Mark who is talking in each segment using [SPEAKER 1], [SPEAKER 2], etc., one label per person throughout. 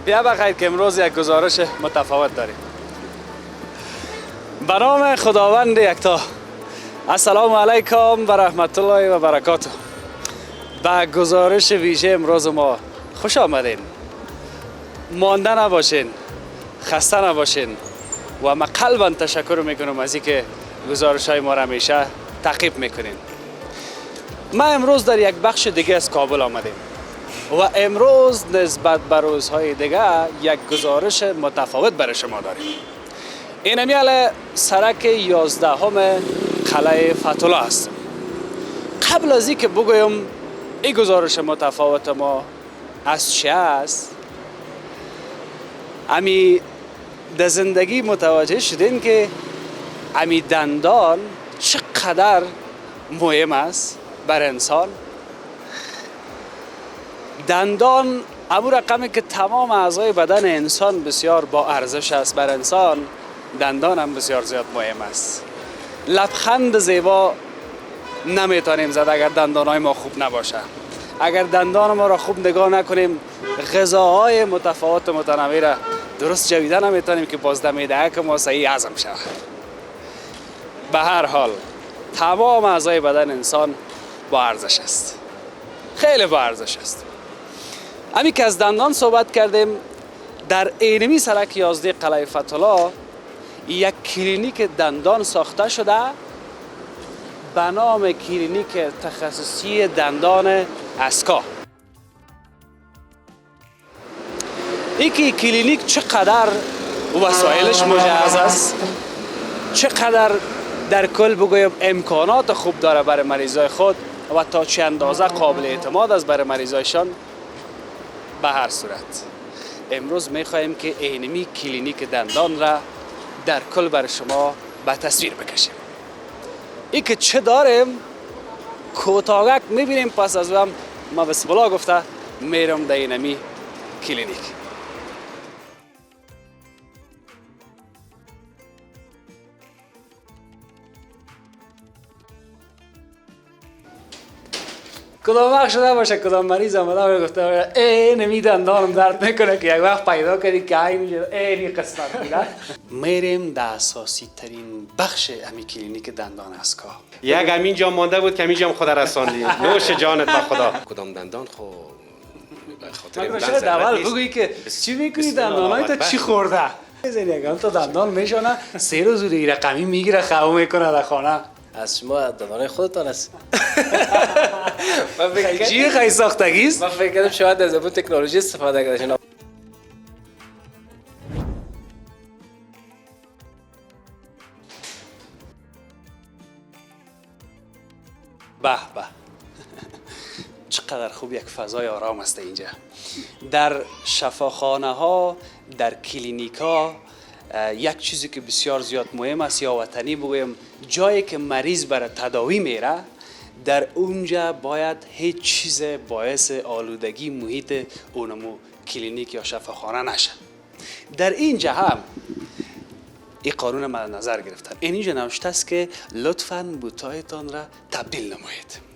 [SPEAKER 1] بیا بخیر که امروز یک گزارش متفاوت داریم. برنامه خداوند یکتا. السلام علیکم و رحمت الله و برکاته. به گزارش ویژه امروز ما خوش آمدین. مانده نباشین، خسته نباشین و ما قلبا تشکر میکنم از اینکه گزارش های ما را همیشه تعقیب میکنین. ما امروز در یک بخش دیگه از کابل آمدیم و امروز نسبت به روزهای دیگه یک گزارش متفاوت برای شما داریم. این همیال سرک 11 قلعه فتولا است. قبل از اینکه بگویم این گزارش متفاوت ما از چه است، امی در زندگی متوجه شدین که امی دندان چقدر مهم است بر انسان. دندان امو رقمی که تمام اعضای بدن انسان بسیار با ارزش است بر انسان، دندان هم بسیار زیاد مهم است. لبخند زیبا نمیتونیم زد اگر دندانهای ما خوب نباشه. اگر دندان ما را خوب نگاه نکنیم، غذاهای متفاوت متنوع را درست جویده نمیتونیم که باز دمیده که ما صحیح هضم شود. به هر حال تمام اعضای بدن انسان با ارزش است، خیلی با ارزش است. همین که از دندان صحبت کردیم، در اینمی سرک 11 قلعه فتولا یک کلینیک دندان ساخته شده به نام کلینیک تخصصی دندان ازکا. این کلینیک چقدر وسایلش مجهز است، چقدر در کل بگویم امکانات خوب داره برای مریضای خود و تا چه اندازه قابل اعتماد است برای مریضایشان. به هر صورت امروز میخواهیم که اینمی کلینیک دندان را در کل برای شما به تصویر بکشیم. این که چه داریم کوتاهک میبینیم، پس از هم ما بسم الله گفته میرم در اینمی کلینیک. کدام وقت شده باشه کدام مریض آمده و گفته اینمی دندانم درد میکنه که یک وقت پیدا کردی که ای میشه اینی قسمت میره. میریم در اساسی ترین بخش امی کلینیک دندان ازکا.
[SPEAKER 2] یک همین جا مانده بود که همین جا خدا رساندی. نوش جانت به خدا. کدام دندان خو به خاطر
[SPEAKER 1] من شاید اول بگویی که چی میکنی دندانای تا چی خورده؟ یکان تا دندان میشونه 3 روز دیگه رقمی میگیره خو میکنه در خانه.
[SPEAKER 3] از شما دندانای خودتان است.
[SPEAKER 1] چی خیلی ساختگی است؟
[SPEAKER 3] من فکر کردم شاید از اون تکنولوژی استفاده کردین.
[SPEAKER 1] به به چقدر خوب یک فضای آرام است اینجا. در شفاخانه ها، در کلینیک ها، یک چیزی که بسیار زیاد مهم است یا وطنی بگویم، جایی که مریض برای تداوی میره در اونجا باید هیچ چیز باعث آلودگی محیط اونمو کلینیک یا شفاخانه نشه. در اینجا هم این قانون مد نظر گرفتن. اینجا نوشته است که لطفاً بوتایتان را تبدیل نمایید.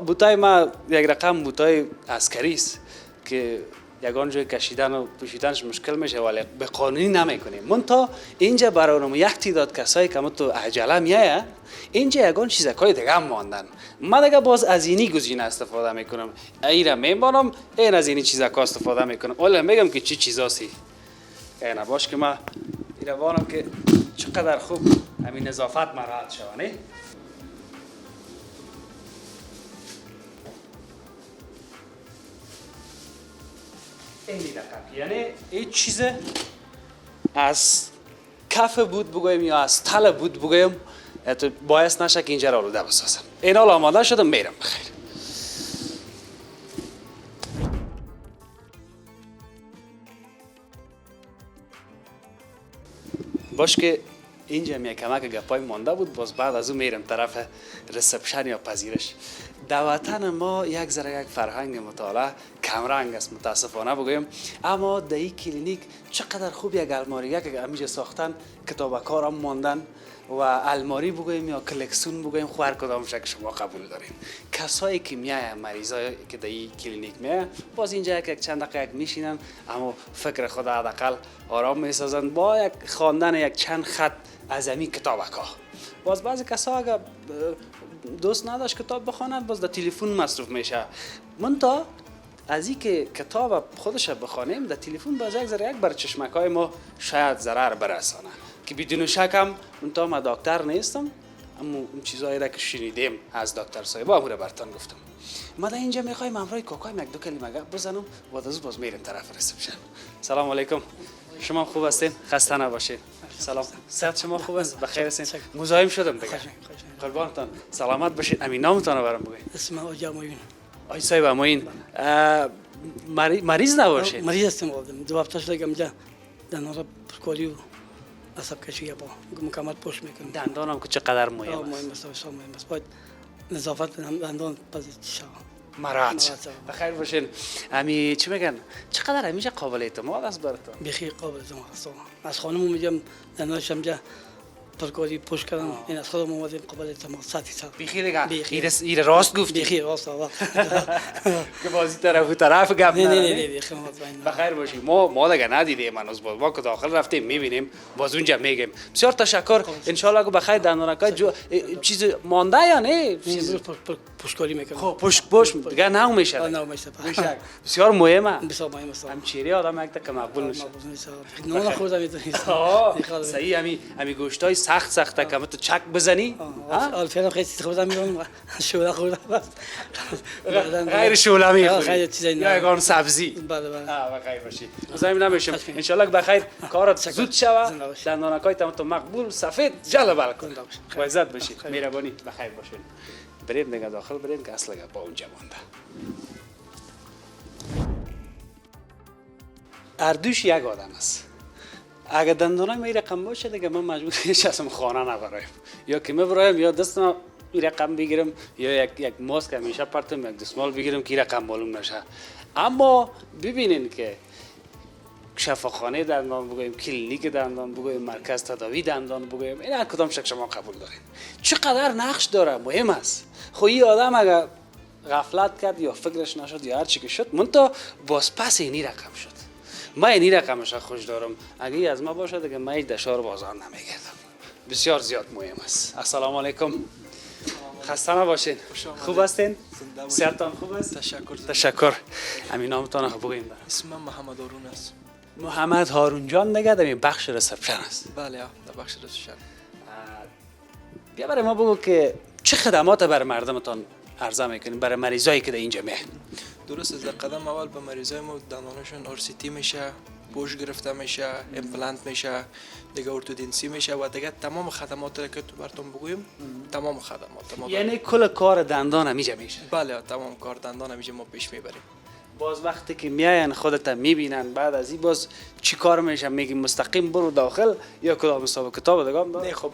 [SPEAKER 1] بوتای ما یک رقم بوتای عسکری است که یگان جای کشیدن و پوشیدنش مشکل میشه ولی به قانونی نمیکنیم. منتها اینجا برای یک تعداد کسایی که تو عجله میایه اینجا یگان چیزکای دیگه هم ماندن. من دیگه باز از اینی گزینه استفاده میکنم. ایرا میمانم این از اینی چیزکا استفاده میکنم. ولی میگم که چی چیزاسی. اینا باش که من ایرا وانم که چقدر خوب همین نظافت مراحت شوانه. یعنی این چیز از کف بود بگویم یا از تل بود بگویم باعث نشه که اینجا را آلوده بسازم. این حال آماده شدم میرم بخیر. باش که اینجا می کمک گپای مانده بود، باز بعد از اون میرم طرف رسپشن یا پذیرش. در وطن ما یک ذره یک فرهنگ مطالعه کمرنگ است متاسفانه بگویم. اما در این کلینیک چقدر خوب یک الماری که همیشه ساختن، کتاب کارم ماندن و الماری بگویم یا کلکسیون بگویم، خو هر کدامش که شما قبول دارین. کسایی که میاین، مریضایی که در این کلینیک میاین، باز اینجا یک چند دقیقه میشینن اما فکر خود حداقل آرام میسازن با یک خواندن یک چند خط از همین کتابکا. باز بعضی کسا اگر دوست نداشت کتاب بخواند، باز در تلفن مصروف میشه. من تا از این که کتاب خودش بخوانیم در تلفن باز یک ذره یک بر چشمکای ما شاید ضرر برسانه، که بدون شک هم من دکتر نیستم، اما اون چیزایی را که شنیدیم از دکتر صاحب امور برتان گفتم. ما در اینجا میخوایم امروی کوکایم یک دو کلمه بزنم بعد از باز میریم طرف ریسپشن. سلام علیکم. شما خوب هستین؟ خسته نباشید. سلام. صحت شما خوب است؟ بخیر هستین؟ مزاحم شدم دیگه. قربانتان. سلامت باشید. امین نامتون رو برام بگید.
[SPEAKER 4] اسم آقای اموین.
[SPEAKER 1] آقای صاحب اموین مریض نباشید؟
[SPEAKER 4] مریض هستم. دو هفته شده اینجا دندان را پرکاری و عصب کشی با مکمل پشت میکنم.
[SPEAKER 1] دندانم که چقدر مهم است.
[SPEAKER 4] مهم است. بسیار مهم است. باید نظافت دندان پزشک شود.
[SPEAKER 1] مراد بخیر باشین. امی چی میگن؟ چقدر همیشه قابل اعتماد است براتون؟
[SPEAKER 4] بخیر قابل اعتماد است. از خانم میگم دندانش اینجا پرکاری پشت کردم. این از خودم اومدیم قابل اعتماد 100%.
[SPEAKER 1] بخیر دیگه. این راست گفتی؟
[SPEAKER 4] بخیر راست آقا.
[SPEAKER 1] که بازی طرف گپ
[SPEAKER 4] نه
[SPEAKER 1] بخیر باشی. ما دیگه ندیدیم هنوز، ما که داخل رفتیم میبینیم باز اونجا میگیم. بسیار تشکر. ان شاء الله که بخیر دندانکای چیز مانده یا نه؟
[SPEAKER 4] چیز پشتکاری میکنم.
[SPEAKER 1] خب پشت دیگه نه میشه.
[SPEAKER 4] نه میشه.
[SPEAKER 1] بسیار مهمه.
[SPEAKER 4] بسیار مهم است.
[SPEAKER 1] همچیری آدم یک که مقبول میشه.
[SPEAKER 4] نه خوردم میتونی.
[SPEAKER 1] صحیح. امی گوشتای سخت که تو چک بزنی.
[SPEAKER 4] فعلا خیلی خوردم میرم شوله خوردم بس.
[SPEAKER 1] غیر شوله میخوری.
[SPEAKER 4] خیلی چیزایی نه.
[SPEAKER 1] یا یگان سبزی.
[SPEAKER 4] بله.
[SPEAKER 1] بخیر باشی. مزاحم نمیشم. ان شاء الله بخیر کارت زود شوه. دندانکای تو مقبول سفید جلب کن. با عزت باشی. مهربانی. بخیر باشین. بریم دیگه داخل بریم که اصلا با اونجا مونده. اردوش یک آدم است. اگر دندانای ما این رقم باشه دیگه من مجبور نشستم خانه نبرایم، یا که میبرایم یا دستم این رقم بگیرم یا یک ماسک همیشه پرتم یک دستمال بگیرم که این رقم معلوم نشه. اما ببینین که شفاخانه دندان بگویم، کلینیک دندان بگویم، مرکز تداوی دندان بگویم، این هر کدام شک شما قبول دارین. چقدر نقش داره، مهم است. خو این آدم اگر غفلت کرد یا فکرش نشد یا هر چی که شد، من تا باز پس اینی رقم شد. ما اینی رقمش خوش دارم. اگه از ما باشه دیگه من دشار بازار نمیگردم. بسیار زیاد مهم است. السلام علیکم. خسته نباشین. خوب هستین؟ صحتتان خوب است؟ تشکر. همین نامتان رو بگوین.
[SPEAKER 5] اسمم محمد هارون است.
[SPEAKER 1] محمد هارون جان دیگه در بخش ریسپشن است.
[SPEAKER 5] بله در بخش ریسپشن.
[SPEAKER 1] بیا برای ما بگو که چه خدمات برای مردمتان عرضه میکنین، برای مریضایی که در اینجا میان؟
[SPEAKER 5] درست از قدم اول به مریضای ما دندانشون RCT میشه، پوش گرفته میشه، امپلنت میشه، دیگه ارتودنسی میشه و دیگه تمام خدمات رو که تو براتون بگویم، تمام خدمات.
[SPEAKER 1] یعنی کل کار دندان همیشه میشه؟
[SPEAKER 5] بله تمام کار دندان همیشه ما پیش میبریم.
[SPEAKER 1] باز وقتی که میاین خودت میبینن بعد از این باز چی کار میشه؟ میگی مستقیم برو داخل یا کدام حساب کتاب دیگه هم داره؟
[SPEAKER 5] نه خب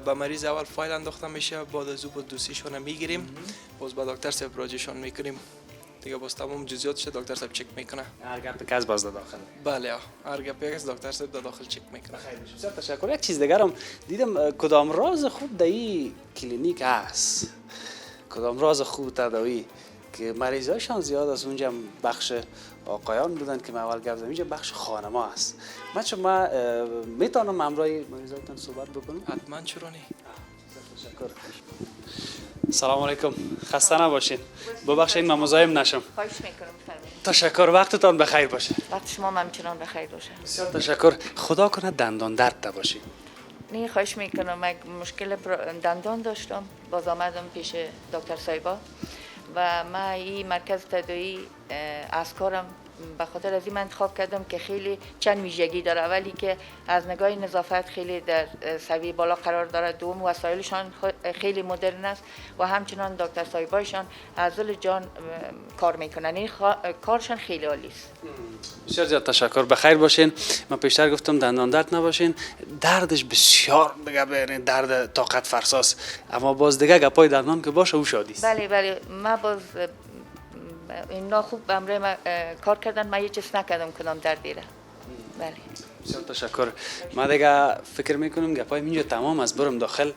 [SPEAKER 5] به مریض اول فایل انداخته میشه، بعد از اون با دوسیشون میگیریم، باز با دکتر صاحب راجعشون میکنیم، دیگه باز تمام جزئیاتش دکتر صاحب چک میکنه.
[SPEAKER 1] هر گپ که از باز داخل.
[SPEAKER 5] بله هر گپ از دکتر صاحب داخل چک میکنه.
[SPEAKER 1] بسیار تشکر. یک چیز دیگه هم دیدم، کدام راز خوب در این کلینیک هست، کدام راز خوب تداوی که مریضایشان زیاد از اونجا بخش آقایان بودن که من اول گفت زدم، اینجا بخش خانما است. من میتونم همراه مریضایتان صحبت بکنم؟
[SPEAKER 5] حتما چرا نه.
[SPEAKER 1] تشکر. سلام علیکم. خسته نباشین. ببخشید من مزاحم نشم.
[SPEAKER 6] خواهش میکنم بفرمایید.
[SPEAKER 1] تشکر. وقتتان بخیر باشه.
[SPEAKER 6] وقت شما همچنان بخیر باشه.
[SPEAKER 1] بسیار تشکر. خدا کنه دندان درد نباشی.
[SPEAKER 6] نه خواهش میکنم. یک مشکل دندان داشتم، باز آمدم پیش دکتر صاحبا و ما این مرکز تداوی ازکارم به خاطر از این من انتخاب کردم که خیلی چند ویژگی داره. اولی که از نگاه نظافت خیلی در سویه بالا قرار داره، دوم وسایلشان خیلی مدرن است و همچنان دکتر صاحبایشان از دل جان کار میکنن. این کارشان خیلی عالی است.
[SPEAKER 1] بسیار زیاد تشکر. بخیر باشین. من پیشتر گفتم دندان درد نباشین، دردش بسیار دیگه برین، درد طاقت فرساست، اما باز دیگه گپای دندان که باشه او شادی است.
[SPEAKER 6] بله ما باز اینا خوب امروز کار کردن، من یه چیز نکردم کدام دردی را. بله.
[SPEAKER 1] بسیار تشکر. ما دیگه فکر میکنم گپای اینجا تمام است. برم داخل.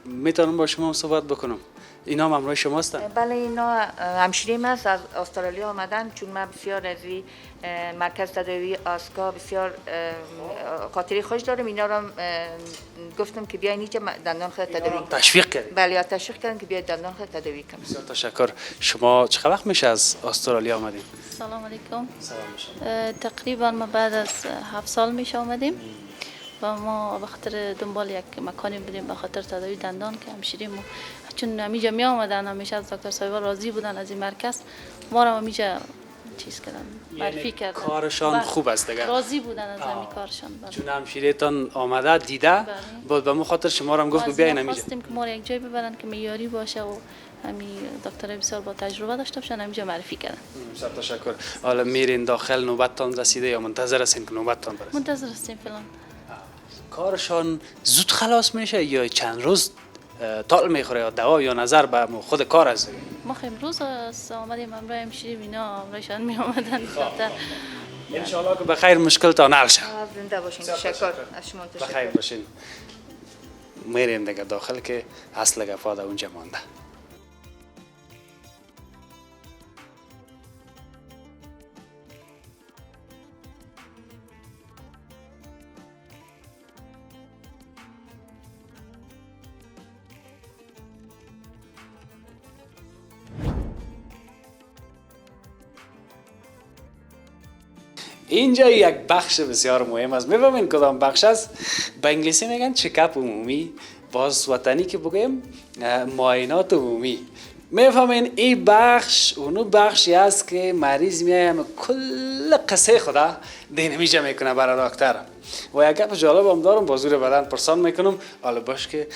[SPEAKER 1] میتونم با شما صحبت بکنم؟ اینا هم همراه شما هستن؟
[SPEAKER 6] بله، اینا همشیریم است، از استرالیا آمدن، چون من بسیار از این مرکز تداوی ازکا بسیار خاطری خوش دارم. اینا رو گفتم که بیاین اینجا دندان خود تداوی کنم.
[SPEAKER 1] تشویق کردید؟
[SPEAKER 6] بله، تشویق کردن که بیاید دندان خود تداوی کنم.
[SPEAKER 1] بسیار تشکر. شما چه وقت میشه از استرالیا آمدین؟
[SPEAKER 7] سلام علیکم.
[SPEAKER 1] سلام.
[SPEAKER 7] تقریبا ما بعد از 7 سال میشه آمدیم و ما به خاطر دنبال یک مکانی بودیم، به خاطر تداوی دندان که همشیریم چون همیجا می آمدن، همیشه از دکتر سایر راضی بودن از این مرکز، ما را همیجا چیز کردن، معرفی کردن.
[SPEAKER 1] کارشان خوب است دیگه،
[SPEAKER 7] راضی بودن از همین کارشان.
[SPEAKER 1] چون همشیرتان آمده دیده بود، به مو خاطر شما را هم گفت بیاین همیجا.
[SPEAKER 7] خواستیم که ما را یک جای ببرن که معیاری باشه و همین دکتر بسیار با تجربه داشته باشن، همیجا معرفی کردن.
[SPEAKER 1] بسیار تشکر. حالا میرین داخل، نوبتتان رسیده یا منتظر هستین که نوبتتان برسه؟
[SPEAKER 7] منتظر هستیم فعلا.
[SPEAKER 1] کارشان زود خلاص میشه یا چند روز طول میخوره یا دوا یا نظر به خود کار است؟
[SPEAKER 7] ما امروز آمدیم امروز همشیریم، اینا امروزشان می آمدن دکتر.
[SPEAKER 1] ان شاء الله که بخیر مشکلتان حل شه.
[SPEAKER 6] زنده باشین. تشکر از شما. تشکر.
[SPEAKER 1] بخیر باشین. میریم دیگه داخل که اصل گپا اونجا مانده. اینجا یک بخش بسیار مهم است. می‌فهمین کدام بخش است؟ به انگلیسی میگن چکاپ عمومی، باز وطنی که بگیم معاینات عمومی. می‌فهمین این بخش اونو بخشی است که مریض میایم کل قصه خدا دینمیجه میکنه برای دکتر. و یک گپ جالب هم دارم، با زور بدن پرسان میکنم، حالا باش که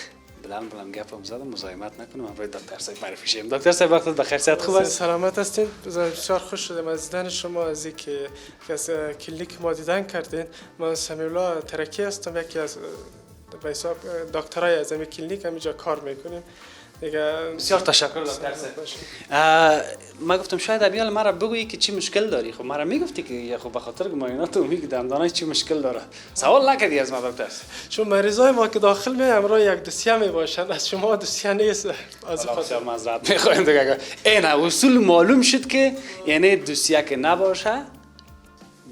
[SPEAKER 1] بلند گپم زدم، مزاحمت نکنم، امروز دکتر صاحب معرفی شیم. دکتر صاحب وقتت بخیر، صحت خوب است؟
[SPEAKER 8] سلامت هستین. بسیار خوش شدم از دیدن شما، از اینکه از کلینیک ما دیدن کردین. من سمیولا ترکی هستم، یکی از به حساب دکترای از این کلینیک همینجا کار میکنیم دیگه.
[SPEAKER 1] بسیار تشکر دکتر صاحب. ما گفتم شاید ابیال مرا بگویی که چی مشکل داری. خب مرا میگفتی که خب به خاطر معاینات عمومی که دندانای چی مشکل داره. سوال نکردی از ما دکتر؟
[SPEAKER 8] چون مریضای ما که داخل میایم را یک دوسیه میباشن، از شما دوسیه نیست. از
[SPEAKER 1] خاطر معذرت میخوایم دیگه. این اصول معلوم شد که یعنی دوسیه که نباشه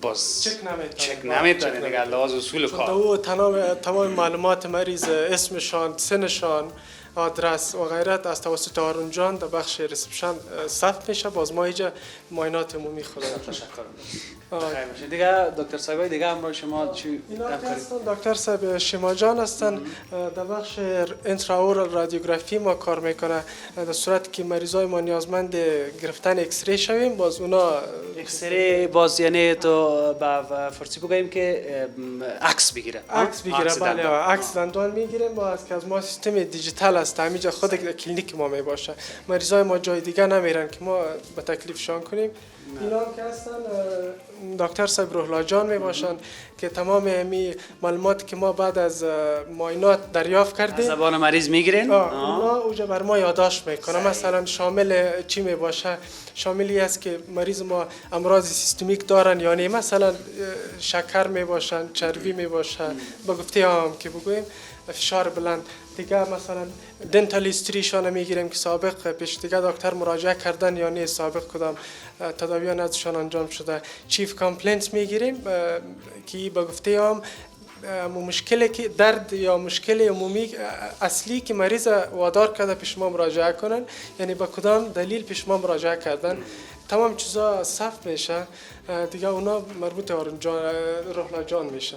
[SPEAKER 1] باز چک نمیتونه دیگه، لازم اصول کار.
[SPEAKER 8] تمام معلومات مریض، اسمشان، سنشان، آدرس و غیرت از توسط هارون جان در بخش ریسپشن ثبت میشه. باز ما اینجا معاینات عمومی خودمون.
[SPEAKER 1] تشکر. بخیر باشید. دیگه دکتر صاحب دیگه همراه شما چی
[SPEAKER 8] هستن؟ دکتر صاحب شما جان هستن، در بخش انتراورال رادیوگرافی ما کار میکنه. در صورت که مریضای ما نیازمند گرفتن ایکس ری شویم، باز اونا
[SPEAKER 1] ایکس ری باز یعنی تو با فرسی بگیم که عکس بگیره.
[SPEAKER 8] عکس بگیره، بله، عکس دندان میگیریم. باز که از ما سیستم دیجیتال است، همینجا خود کلینیک ما میباشه. مریضای ما جای دیگه نمیرن که ما به تکلیفشان کنیم. اینا که هستن دکتر صاحب روحلا جان میباشن که تمام امی معلومات که ما بعد از معاینات دریافت کردیم
[SPEAKER 1] زبان مریض میگیرین،
[SPEAKER 8] اونا اوجا بر ما یادداشت میکنه. مثلا شامل چی میباشه؟ شاملی است که مریض ما امراض سیستمیک دارن یا نه، مثلا شکر میباشن، چربی میباشن، با گفته هم که بگویم فشار بلند دیگه، مثلا دنتال هیستریشان میگیریم که سابق پیش دیگه دکتر مراجعه کردن یا نه، سابق کدام تداویان ازشان انجام شده. چیف کامپلینت میگیریم که با گفته هم مشکلی که درد یا مشکل عمومی اصلی که مریض وادار کرده پیش ما مراجعه کنن، یعنی با کدام دلیل پیش ما مراجعه کردن، تمام چیزا ثبت میشه دیگه. اونا مربوط هارون جان روحلا جان میشن.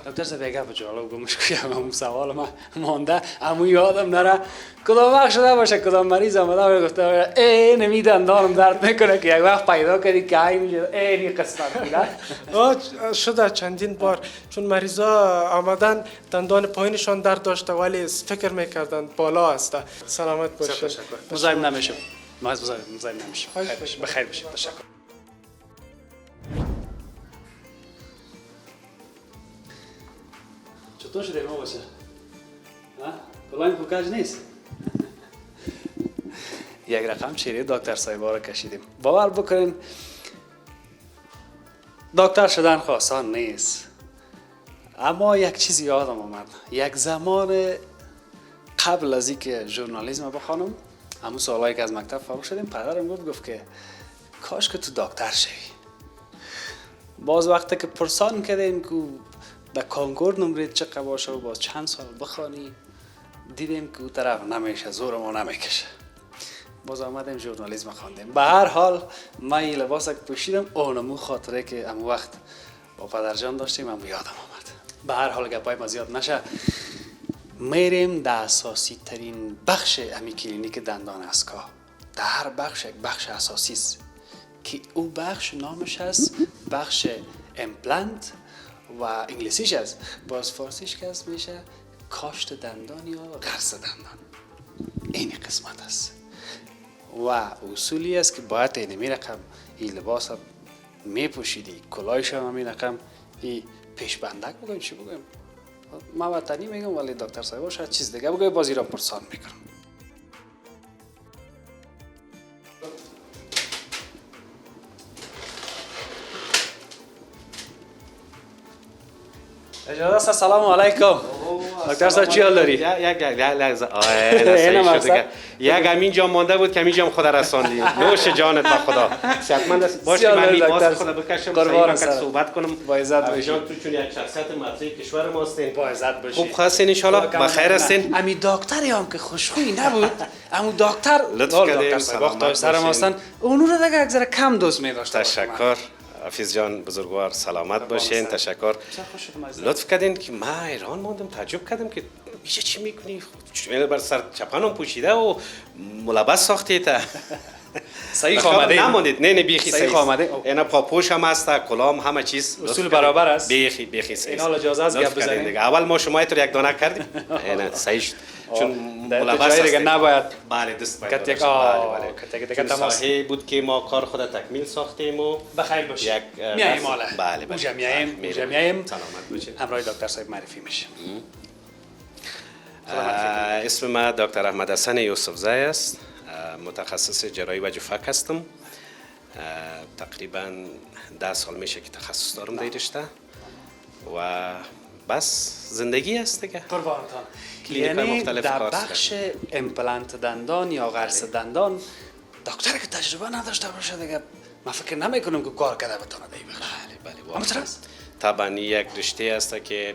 [SPEAKER 1] دکتر صاحب یک جالب گمش کنم، همون سوال ما مانده، همون یادم نره کدام وقت شده باشه کدام مریض آمده و گفته ای نمی دندانم درد میکنه که یک وقت پیدا کردی که ای میشه ای قسمت بوده.
[SPEAKER 8] شده چندین بار، چون مریضا آمدن دندان پایینشان درد داشته ولی فکر میکردن بالا هسته. سلامت باشید.
[SPEAKER 1] مزاحم نمیشم. مزاحم نمیشم. بخیر باشید. تشکر. چطور شده ما باشه؟ کلاه کوکاج نیست؟ یک رقم چهره دکتر سایبا رو کشیدیم. باور بکنین دکتر شدن آسان نیست، اما یک چیز یادم آمد. یک زمان قبل از اینکه ژورنالیسم بخوانم، همون سالایی که از مکتب فارغ شدیم، پدرم گفت که کاش که تو دکتر شوی. باز وقتی که پرسان کردیم که در کنکور نمرید چقدر باشه و باز چند سال بخوانی، دیدیم که او طرف نمیشه، زور ما نمیکشه. باز آمدیم ژورنالیسم خواندیم. به هر حال من این لباس که پوشیدم اونمو خاطره که امو وقت با پدرجان داشتیم امو یادم آمد. به هر حال گپای ما زیاد نشه، میریم در اساسی ترین بخش امی کلینیک دندان ازکا. در هر بخش یک بخش اساسی است که او بخش نامش است بخش امپلنت و انگلیسیش است، باز فارسیش که است میشه کاشت دندان یا غرس دندان. این قسمت است و اصولی است که باید اینمی رقم این لباس میپوشیدی، کلاهش هم همین رقم این پیش بندک بگویم چی بگویم، ما وطنی میگم ولی دکتر صاحب شاید چیز دیگه بگویم، بازی را پرسان میکنم. اجازه است. سلام علیکم دکتر صاحب، چی حال داری؟
[SPEAKER 2] یک لحظه یک همین جا مانده بود که همین جا خود رساندی. نوش جانت به خدا. صحتمند باش که من این ماسک خدا بکشم
[SPEAKER 1] قربان
[SPEAKER 2] سعی صحبت کنم.
[SPEAKER 1] با عزت باشی.
[SPEAKER 2] جان تو چون یک شخصیت مطرح کشور ما هستین.
[SPEAKER 1] با عزت باشی.
[SPEAKER 2] خوب هستین ان شاء الله؟ بخیر هستین؟
[SPEAKER 1] امی دکتری هم که خوشخوی نبود، امو دکتر
[SPEAKER 2] لطف کردین
[SPEAKER 1] وقت سرم هستن اونو رو دیگه یک ذره کم دوست می‌داشت.
[SPEAKER 2] تشکر حافظ جان، بزرگوار سلامت باشین. تشکر لطف کردین که من ایران ماندم، تعجب کردم که میشه چی میکنی؟ چون بر سر چپانم پوشیده و ملبس ساختی تا
[SPEAKER 1] صحیح آمده
[SPEAKER 2] نماندید. نه بیخی
[SPEAKER 1] صحیح آمده.
[SPEAKER 2] اینا پاپوش هم هست، کلام همه چیز
[SPEAKER 1] اصول برابر است.
[SPEAKER 2] بیخی صحیح.
[SPEAKER 1] اینا اجازه است گپ بزنیم دیگه.
[SPEAKER 2] اول ما شما تو یک دانه کردیم. اینا صحیح شد چون ملبس
[SPEAKER 1] دیگه نباید
[SPEAKER 2] بله دست
[SPEAKER 1] کت یک دیگه تماس
[SPEAKER 2] بود که ما کار خود تکمیل ساختیم و
[SPEAKER 1] بخیر باشی. میایم حالا. بله میایم
[SPEAKER 2] سلامت باشید.
[SPEAKER 1] همراه دکتر صاحب معرفی میشیم.
[SPEAKER 2] اسم من دکتر احمد حسن یوسفزی است. متخصص جراحی و جفک هستم. تقریبا 10 سال میشه که تخصص دارم در رشته و بس زندگی است دیگه.
[SPEAKER 1] قربانتان.
[SPEAKER 2] یعنی
[SPEAKER 1] مختلف در بخش امپلنت دندان یا غرس دندان دکتر که تجربه نداشته باشه دیگه من فکر نمیکنم که کار کرده بتونه دی بخش.
[SPEAKER 2] بله واقعا طبعا یک رشته است که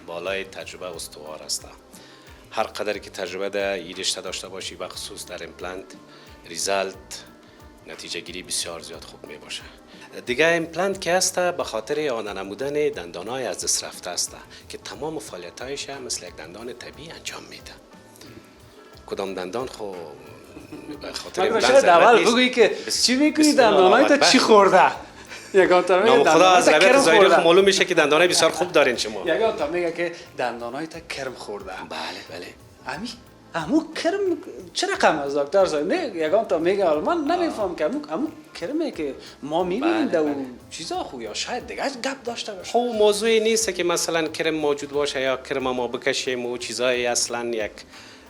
[SPEAKER 2] بالای تجربه استوار است. هر قدر که تجربه در این رشته داشته باشی و خصوص در امپلنت ریزالت نتیجه گیری بسیار زیاد خوب می باشه. دیگه امپلنت که است به خاطر آن نمودن دندانهای از دست رفته است که تمام فعالیتایش مثل یک دندان طبیعی انجام میده. کدام دندان خو به خاطر
[SPEAKER 1] امپلنت اول بگویی که چی میکنی دندانهای تا چی خورده؟ یگان تا میگه
[SPEAKER 2] خدا از روایت ظاهری معلوم میشه که دندانای بسیار خوب دارین شما.
[SPEAKER 1] یگان تا میگه که دندانای تا کرم خورده.
[SPEAKER 2] بله
[SPEAKER 1] امو کرم چه رقم از دکتر صاحب؟ نه یگان تا میگه من نمیفهم که امو کرمه که ما میبینیم در چیزا خوب یا شاید دیگه گپ داشته باشه.
[SPEAKER 2] خب موضوعی نیست که مثلا کرم موجود باشه یا کرم ما بکشیم و چیزای اصلا یک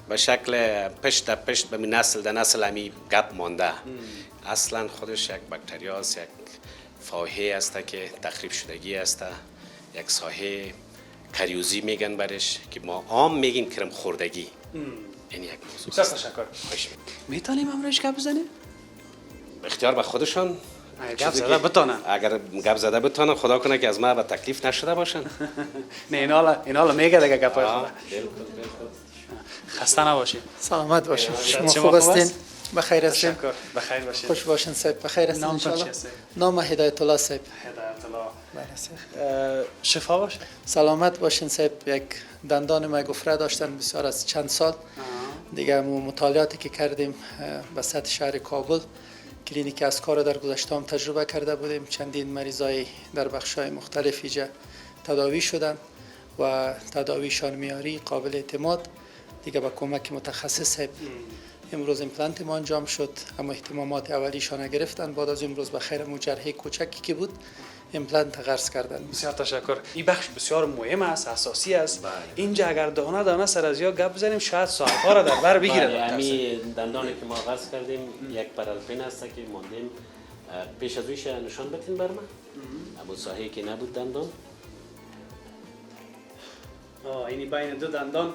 [SPEAKER 2] به شکل پشت در پشت به نسل در نسل همی گپ مانده. اصلا خودش یک باکتریاست، یک فاحشه است که تخریب شدگی است، یک ساحه کریوزی میگن برش که ما عام میگیم کرم خوردگی. این یک موضوع است.
[SPEAKER 1] تشکر. میتونیم امروز گپ بزنیم؟
[SPEAKER 2] اختیار به خودشان.
[SPEAKER 1] گپ زده بتونن.
[SPEAKER 2] اگر گپ زده بتونن خدا کنه که از ما به تکلیف نشده باشن.
[SPEAKER 1] نه اینا میگه دیگه گپای خدا. خسته نباشید.
[SPEAKER 9] سلامت باشید. شما خوب هستین؟ بخیر هستین؟
[SPEAKER 1] بخیر باشید.
[SPEAKER 9] خوش باشین صاحب. بخیر هستین ان شاء الله. نام هدایت الله صاحب.
[SPEAKER 1] هدایت الله. شفا باشه.
[SPEAKER 9] سلامت باشین صاحب. یک دندان ما گفره داشتن بسیار از چند سال. دیگه مطالعاتی که کردیم به سطح شهر کابل کلینیک ازکا را در گذشته هم تجربه کرده بودیم. چندین مریضای در بخش‌های مختلف اینجا تداوی شدن و تداویشان معیاری قابل اعتماد. دیگه با کمک متخصص امروز امپلنت ما انجام شد، اما اهتمامات اولیشان گرفتن. بعد از امروز به خیر مجرحه کوچکی که بود امپلنت قرض کردن.
[SPEAKER 1] بسیار تشکر. این بخش بسیار مهم است، اساسی است.
[SPEAKER 2] بله.
[SPEAKER 1] اینجا اگر دانه دانه سر از یا گپ بزنیم شاید ساعت‌ها را در بر بگیره.
[SPEAKER 2] همین دندانی که ما قرض کردیم یک پرالپین است که ماندیم. پیش از ویش نشان بدین بر من. ابو ساحی که نبود دندان.
[SPEAKER 1] اینی بین دو دندان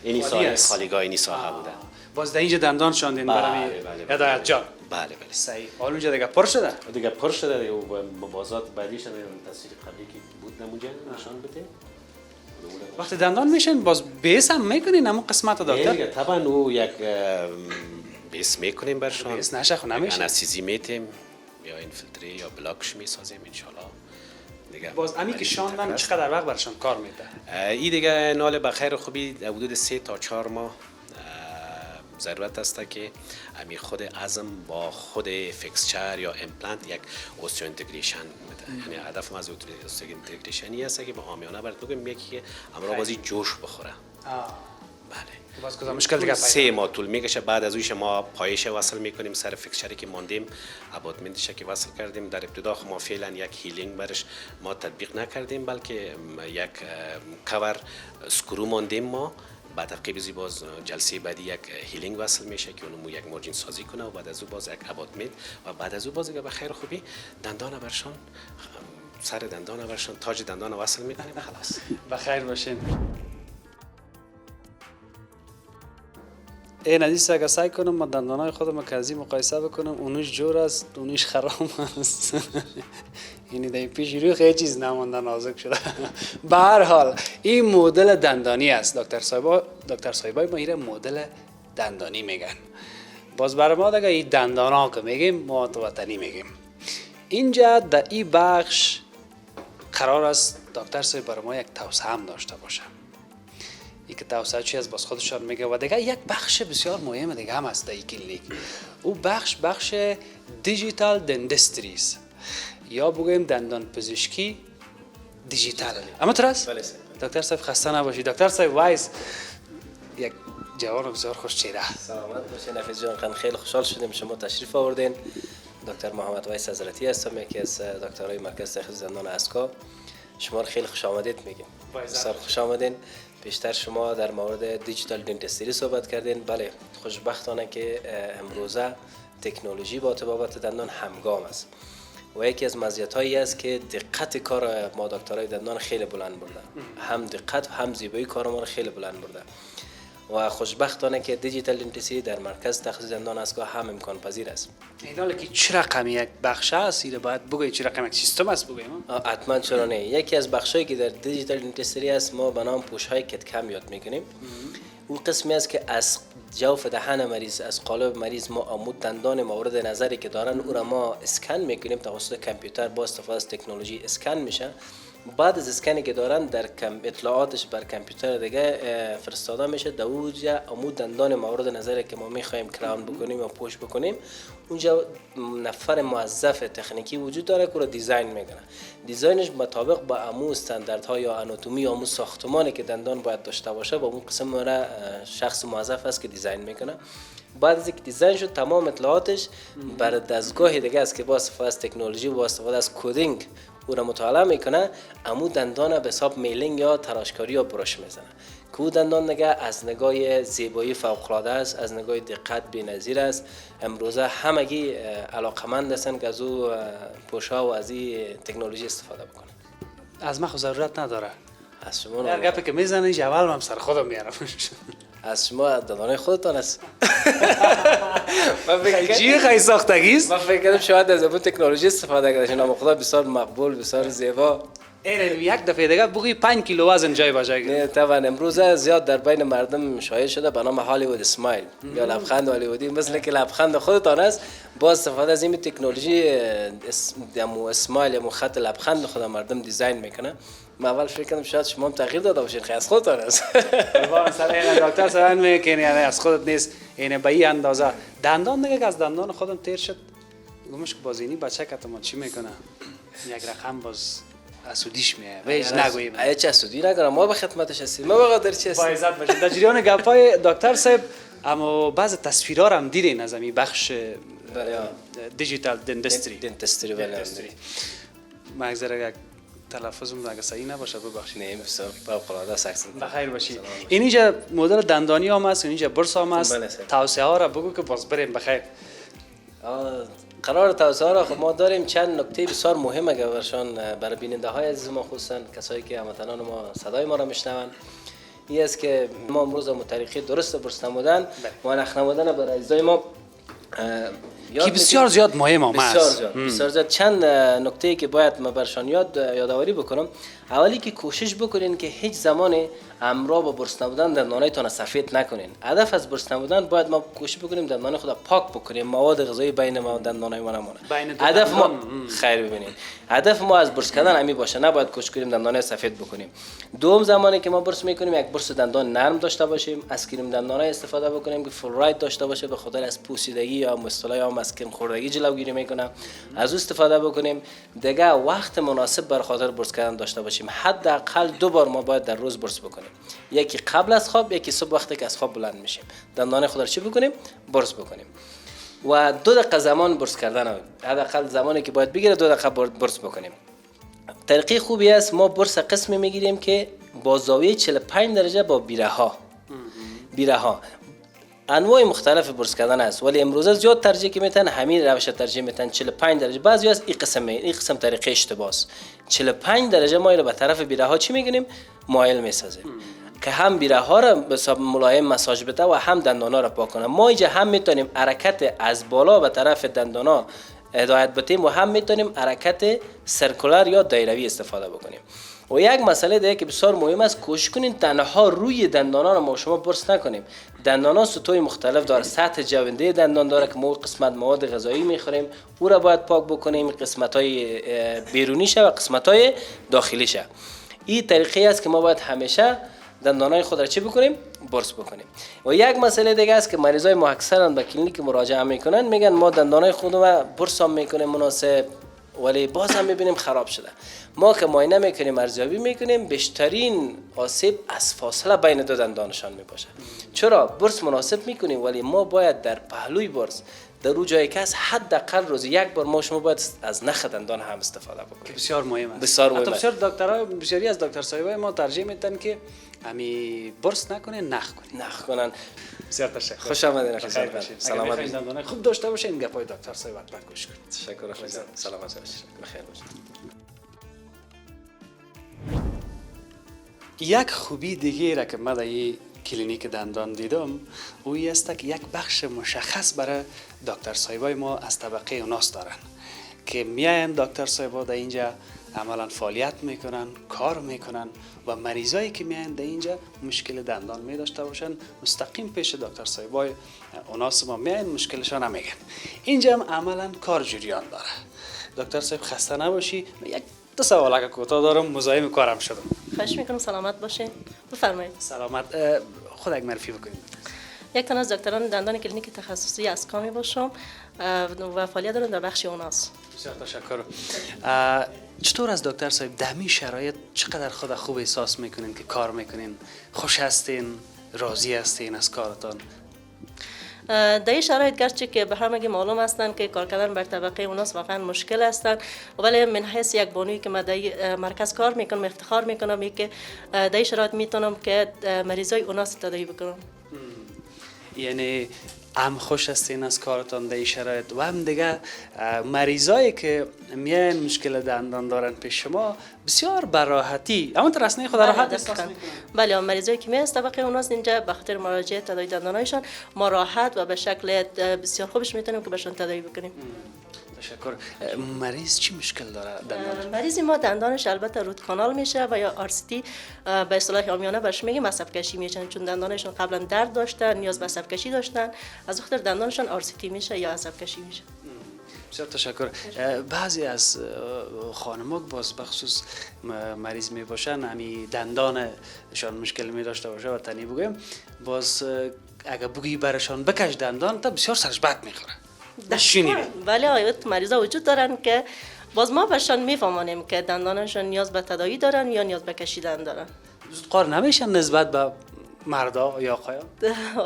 [SPEAKER 2] اینی ساحه خالیگاه اینی ساحه بوده.
[SPEAKER 1] باز در اینجا دندان شاندین برای هدایت جان.
[SPEAKER 2] بله بله.
[SPEAKER 1] صحیح. حالا اونجا دیگه پر شده.
[SPEAKER 2] دیگه پر شده و موازات بعدیش هم تصویر قبلی که بود نمونجا نشان بدین.
[SPEAKER 1] وقتی دندان میشن باز بیس هم میکنین همون قسمت دکتر؟
[SPEAKER 2] دیگه طبعا او یک بیس میکنیم برشان.
[SPEAKER 1] بیس نشه خو نمیشه.
[SPEAKER 2] انستزی میتیم یا اینفیلتری یا بلاکش میسازیم ان شاء الله. دیگه
[SPEAKER 1] باز امی که شاندن چقدر وقت برشان کار میده؟
[SPEAKER 2] این دیگه نال بخیر خوبی حدود 3 تا 4 ماه ضرورت است که امی خود عظم با خود فیکسچر یا امپلنت یک اوستیو انتگریشن بده. یعنی هدف ما از اوستیو انتگریشنی است که به عامیانه برات بگم یکی که امرا بازی جوش بخوره. بله.
[SPEAKER 1] باز کدام مشکل دیگه
[SPEAKER 2] 3 ماه طول میکشه. بعد از اویش ما پایش وصل میکنیم سر فیکسچری که ماندیم اباتمنتش که وصل کردیم. در ابتدا ما فعلا یک هیلینگ برش ما تطبیق نکردیم بلکه یک کور اسکرو ماندیم ما. بعد قبضی باز جلسه بعدی یک هیلینگ وصل میشه که اونمو یک مارجین سازی کنه و بعد از او باز یک اباتمنت و بعد از او باز به خیر خوبی دندان برشان سر دندان برشان تاج دندان وصل میکنیم خلاص.
[SPEAKER 1] بخیر باشین. این عزیز اگر سعی کنم ما دندانای خودم که از این مقایسه بکنم اونش جور است اونش خراب است. اینی در پیش روی خیلی چیز نمانده نازک شده. به هر حال این مدل دندانی است. دکتر صاحبای ما این مدل دندانی میگن. باز برای ما دیگه این دندانا که میگیم ما تو وطنی میگیم. اینجا در این بخش قرار است دکتر صاحب برای ما یک توصیه هم داشته باشه. این که توسعه چی از باز خودشان میگه و دیگه یک بخش بسیار مهم دیگه هم است در این کلینیک. او بخش دیجیتال دندستری است یا بگویم دندان پزشکی دیجیتال. اما ترس؟
[SPEAKER 3] بله
[SPEAKER 1] دکتر صاحب خسته نباشید. دکتر صاحب وایس یک جوان بسیار خوش چهره.
[SPEAKER 3] سلامت باشین نفیس جان. خیلی خوشحال شدیم شما تشریف آوردین. دکتر محمد وایس حضرتی هستم یکی از دکترای مرکز تخصص دندان ازکا. شما رو خیلی خوش آمدید میگیم. بسیار خوش آمدین. بیشتر شما در مورد دیجیتال دنتستری صحبت کردین. بله خوشبختانه که امروزه تکنولوژی با طبابت دندان همگام است و یکی از مزیت‌هایی است که دقت کار ما دکترای دندان خیلی بلند برده. هم دقت هم زیبایی کار ما رو خیلی بلند برده و خوشبختانه که دیجیتال دنتستری در مرکز تخصص دندان ازکا هم امکان پذیر است.
[SPEAKER 1] این حالا که چه رقم یک بخش است اینو باید بگویی چه رقم یک سیستم است بگوییم.
[SPEAKER 3] حتما چرا نه. یکی از بخشایی که در دیجیتال دنتستری است ما به نام پوش‌های کتکم یاد می‌کنیم. اون قسمی است که از جوف دهن مریض از قالب مریض ما عمود دندان مورد نظری که دارن او را ما اسکن می‌کنیم توسط کامپیوتر با استفاده از تکنولوژی اسکن میشه. بعد از اسکنی که دارن در اطلاعاتش بر کامپیوتر دیگه فرستاده میشه در اونجا عمود دندان مورد نظری که ما میخوایم کراون بکنیم یا پوش بکنیم اونجا نفر موظف تکنیکی وجود داره که رو دیزاین میکنه. دیزاینش مطابق با امو استانداردها یا آناتومی یا امو ساختمانی که دندان باید داشته باشه با اون قسم را شخص موظف است که دیزاین میکنه. بعد از اینکه دیزاین شد تمام اطلاعاتش بر دستگاه دیگه است که با استفاده از تکنولوژی و با استفاده از کدینگ او را مطالعه میکنه. امو دندان به حساب میلینگ یا تراشکاری یا برش میزنه که او دندان دیگه از نگاه زیبایی فوق العاده است، از نگاه دقت بی‌نظیر است. امروزه همگی علاقمند هستند که از او پوشا و از این تکنولوژی استفاده بکنه.
[SPEAKER 1] از ما خو ضرورت نداره.
[SPEAKER 3] از شما
[SPEAKER 1] هر گپی که میزنی جوال هم سر خودم میارم.
[SPEAKER 3] از شما دندان خودتان است.
[SPEAKER 1] چی خیلی ساختگی است؟
[SPEAKER 3] من فکر کردم شاید از اون تکنولوژی استفاده کرده. شما خدا بسیار مقبول بسیار زیبا.
[SPEAKER 1] این یک دفعه دیگه بگوی 5 کیلو وزن جای باشه.
[SPEAKER 3] نه طبعا امروزه زیاد در بین مردم شایع شده به نام هالیوود اسمایل یا لبخند هالیوودی مثل که لبخند خودتان است. با استفاده از این تکنولوژی اسمایل یا خط لبخند خود مردم دیزاین میکنه. من اول فکر کردم شاید شما هم تغییر داده باشین خیلی از خودتان است.
[SPEAKER 1] مثلا این دکتر سوال میگه که یعنی از خودت نیست این به این اندازه دندان دیگه از دندان خودم تیر شد. گمش که بازینی بچه که ما چی میکنه یک رقم باز اسودیش میه ویج نگوییم.
[SPEAKER 3] چه اسودی نکنم ما به خدمتش هستیم. ما بقدر چی هستیم.
[SPEAKER 1] با عزت باشید. در جریان گپای دکتر صاحب اما بعض تصویرها هم دیدین از این بخش دیجیتال دنتستری.
[SPEAKER 3] دنتستری
[SPEAKER 1] مگذره یک تلفظم اگه صحیح نباشه ببخشید.
[SPEAKER 3] نه بسیار فوق‌العاده است.
[SPEAKER 1] بخیر باشی. اینجا مدل دندانی هم است، اینجا برس هم است.
[SPEAKER 3] بله سر.
[SPEAKER 1] توصیه ها را بگو که باز بریم بخیر.
[SPEAKER 3] قرار توسعه را خب ما داریم چند نکته بسیار مهمه که برای بیننده های عزیز ما، خصوصا کسایی که هموطنان ما صدای ما را میشنون، این است که ما امروز طریقه درست برس نمودن و نخ نمودن برای عزیزای ما
[SPEAKER 1] که بسیار زیاد مهم است.
[SPEAKER 3] بسیار زیاد چند نکته که باید ما برشان یادآوری بکنم. اولی که کوشش بکنین که هیچ زمان همراه با برس نمودن دندانایتان سفید نکنین. هدف از برس نمودن باید ما کوشش بکنیم دندان خود پاک بکنیم، مواد غذایی بین ما دندانای ما نمونه. هدف ما خیر ببینین، هدف ما از برس کردن همین باشه، نباید کوشش کنیم دندانای سفید بکنیم. دوم زمانی که ما برس میکنیم یک برس دندان نرم داشته باشیم، از کریم دندانای استفاده بکنیم که فلوراید داشته باشه، به خاطر از پوسیدگی یا مصطلح یا از کریم خوردگی جلوگیری میکنه، از او استفاده بکنیم. دیگه وقت مناسب برای خاطر برس کردن داشته باشیم. حداقل 2 بار ما باید در روز برس بکنیم، یکی قبل از خواب، یکی صبح وقتی که از خواب بلند میشیم. دندان خود را چی بکنیم؟ برس بکنیم. و 2 دقیقه زمان برس کردن، حداقل زمانی که باید بگیره 2 دقیقه برس بکنیم. طریقه خوبی است ما برس قسمی میگیریم که با زاویه 45 درجه با بیرها انواع مختلف برس کردن است، ولی امروزه زیاد ترجیح که میتن همین روش ترجیح میتن 45 درجه. بعضی از این قسم طریقه اشتباهه. 45 درجه ما رو به طرف بیرها چی میگیم؟ مایل میسازیم که هم بیره ها را به حساب ملایم مساج بده و هم دندانا را پاک کنه. ما اینجا هم میتونیم حرکت از بالا به طرف دندانا هدایت بدیم و هم میتونیم حرکت سرکولار یا دایروی استفاده بکنیم. و یک مسئله دیگه که بسیار مهم است، کوشش کنین تنها روی دندانا را ما شما برس نکنیم. دندانا سطوح مختلف داره، سطح جونده دندان داره که ما قسمت مواد غذایی میخوریم او را باید پاک بکنیم، قسمت‌های بیرونیشه و قسمت‌های داخلیشه. این طریقه است که ما باید همیشه دندانای خود را چی بکنیم؟ برس بکنیم. و یک مسئله دیگه است که مریضای ما اکثرا به کلینیک مراجعه میکنن، میگن ما دندانای خود را برس هم میکنیم مناسب ولی باز هم میبینیم خراب شده. ما که معاینه میکنیم، ارزیابی میکنیم، بیشترین آسیب از فاصله بین 2 دندانشان میباشه. چرا؟ برس مناسب میکنیم ولی ما باید در پهلوی برس در رو جایی که است حداقل روزی 1 بار ما شما باید از نخ دندان هم استفاده بکنیم
[SPEAKER 1] که بسیار مهم است.
[SPEAKER 3] بسیار مهم است.
[SPEAKER 1] بسیاری از دکتر صاحبای ما ترجیح میدن که همی برس نکنه، نخ کنن.
[SPEAKER 3] بسیار تشکر. خوش آمدید.
[SPEAKER 1] سلامت باشید. خوب داشته باشین. گپای دکتر صاحب حتما گوش کنید.
[SPEAKER 3] تشکر. سلامت باشید. بخیر باشید.
[SPEAKER 1] یک خوبی دیگه را که من در این کلینیک دندان دیدم او است که یک بخش مشخص برای دکتر صاحبای ما از طبقه اوناس دارن که میاین دکتر صاحبا در اینجا عملا فعالیت میکنن، کار میکنن و مریضایی که میاین در اینجا مشکل دندان می داشته باشن مستقیم پیش دکتر صاحبای اوناس ما میاین، مشکلشان هم میگن. اینجا هم عملا کار جریان داره. دکتر صاحب خسته نباشی. یک 2 سوال اگه کوتاه دارم، مزاحم کارم شدم.
[SPEAKER 10] خواهش میکنم. سلامت باشین. بفرمایید.
[SPEAKER 1] سلامت. خود یک معرفی بکنید.
[SPEAKER 10] یک تن از دکتران دندان کلینیک تخصصی ازکا می باشم و فعالیت دارم در بخش اوناس.
[SPEAKER 1] بسیار تشکر. چطور از دکتر صاحب دمی شرایط چقدر خود خوب احساس میکنین که کار میکنین؟ خوش هستین؟ راضی هستین از کارتان؟
[SPEAKER 10] در این شرایط گرچه که به همگی معلوم هستند که کار کردن بر طبقه اوناس واقعا مشکل هستند، ولی من حیث یک بانویی که من در مرکز کار میکنم افتخار میکنم که در این شرایط میتونم که مریضای اوناس تداوی بکنم.
[SPEAKER 1] یعنی هم خوش هستین از کارتان در این شرایط و هم دیگه مریضایی که میان مشکل دندان دارن پیش شما بسیار براحتی اما رسنه خود راحت احساس میکنن.
[SPEAKER 10] بله، طبقه که میاد طبقه اوناس اینجا به خاطر مراجعه تداوی دندانایشان ما راحت و به شکل بسیار خوبش میتونیم که بهشون تداوی بکنیم.
[SPEAKER 1] تشکر. مریض چی مشکل داره دندانش؟
[SPEAKER 10] مریض ما دندانش البته رود کانال میشه و یا آرسیتی به اصطلاح عامیانه برش میگیم عصب کشی میشن، چون دندانشون قبلا درد داشتن، نیاز به عصب کشی داشتن، از خاطر دندانشون آرسیتی میشه یا عصب کشی میشه.
[SPEAKER 1] بسیار تشکر. بعضی از خانم‌ها باز بخصوص مریض می باشن همی دندانشان مشکل می داشته باشه و تنی بگویم باز اگه بگی برشان بکش دندان تا بسیار سرش بد میخوره.
[SPEAKER 10] ولی آیت مریضا وجود دارن که باز ما برشان میفهمانیم که دندانشان نیاز به تداوی دارن یا نیاز به کشیدن دارن.
[SPEAKER 1] زود قار نمیشن نسبت به مردا یا آقایان؟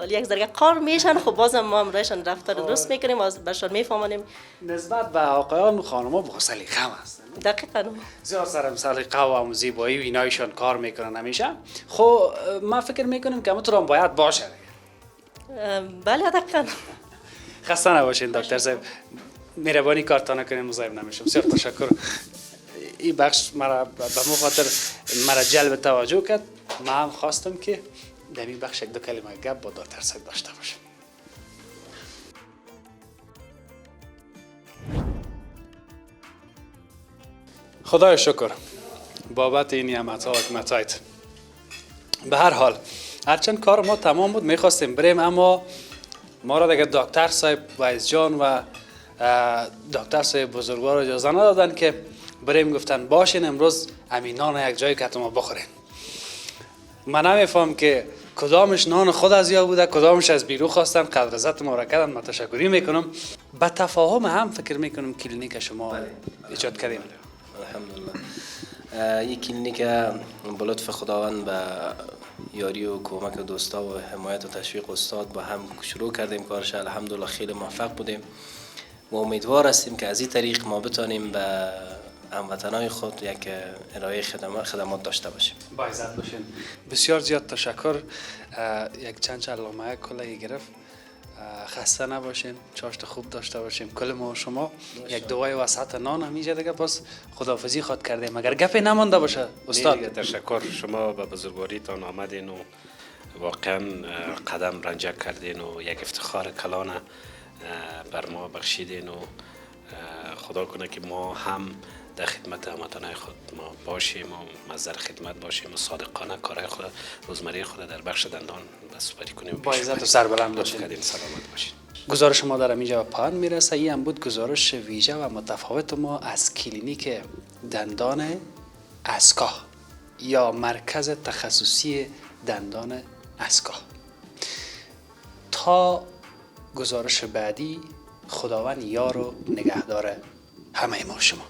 [SPEAKER 10] یک ذره قار میشن، خب بازم ما هم رایشان رفتار درست میکنیم و برشان میفهمانیم.
[SPEAKER 1] نسبت به آقایان خانم‌ها با سلیقه هستن.
[SPEAKER 10] دقیقاً
[SPEAKER 1] زیاد سر سلیقه و زیبایی و اینایشان کار میکنن همیشه. خب ما فکر میکنیم که همونطور هم باید باشه.
[SPEAKER 10] بله دقیقاً.
[SPEAKER 1] خسته نباشین دکتر صاحب، مهربانی کارتان کنین، مزاحم نمیشم. بسیار تشکر. این بخش مرا به خاطر مرا جلب توجه کرد. من هم خواستم که در این بخش یک دو کلمه گپ با دکتر صاحب داشته باشم. خدای شکر بابت این نعمت‌ها و حکمت‌هایت. به هر حال هرچند کار ما تمام بود میخواستیم بریم، اما ما را دیگه دکتر صاحب وایس جان و دکتر صاحب بزرگوار اجازه ندادن که بریم. گفتن باشین امروز همین نان یک جایی که ما بخورین. من نمیفهم که کدامش نان خود از یا بوده، کدامش از بیرون خواستن. قدرزت ما را کردن، من تشکری میکنم. با تفاهم هم فکر میکنم کلینیک شما ایجاد کردیم.
[SPEAKER 3] الحمدلله. یک کلینیک با لطف خداوند به یاری و کمک دوستا و حمایت و تشویق استاد با هم شروع کردیم کارش. الحمدلله خیلی موفق بودیم و امیدوار هستیم که از این طریق ما بتانیم به هموطنان خود یک ارائه خدمات داشته باشیم.
[SPEAKER 1] با عزت باشین. بسیار زیاد تشکر. یک چند علامه کلی گرفت. خسته نباشین، چاشت خوب داشته باشیم کل ما و شما. یک دوای وسط نان همیشه دیگه پس خداحافظی خواد کردیم. اگر گپی نمانده باشه استاد.
[SPEAKER 2] تشکر، شما به بزرگواریتان آمدین و واقعا قدم رنجک کردین و یک افتخار کلانه بر ما بخشیدین و خدا کنه که ما هم در خدمت هموطنان خود ما باشیم و مصدر خدمت باشیم و صادقانه کارهای خود روزمره خود در بخش دندان بسپاری کنیم.
[SPEAKER 1] با عزت و سربلند باشین.
[SPEAKER 2] سلامت باشین.
[SPEAKER 1] گزارش ما در اینجا به پایان میرسه. این هم بود گزارش ویژه و متفاوت ما از کلینیک دندان ازکا یا مرکز تخصصی دندان ازکا. تا گزارش بعدی، خداوند یار و نگهدار همه ما شما.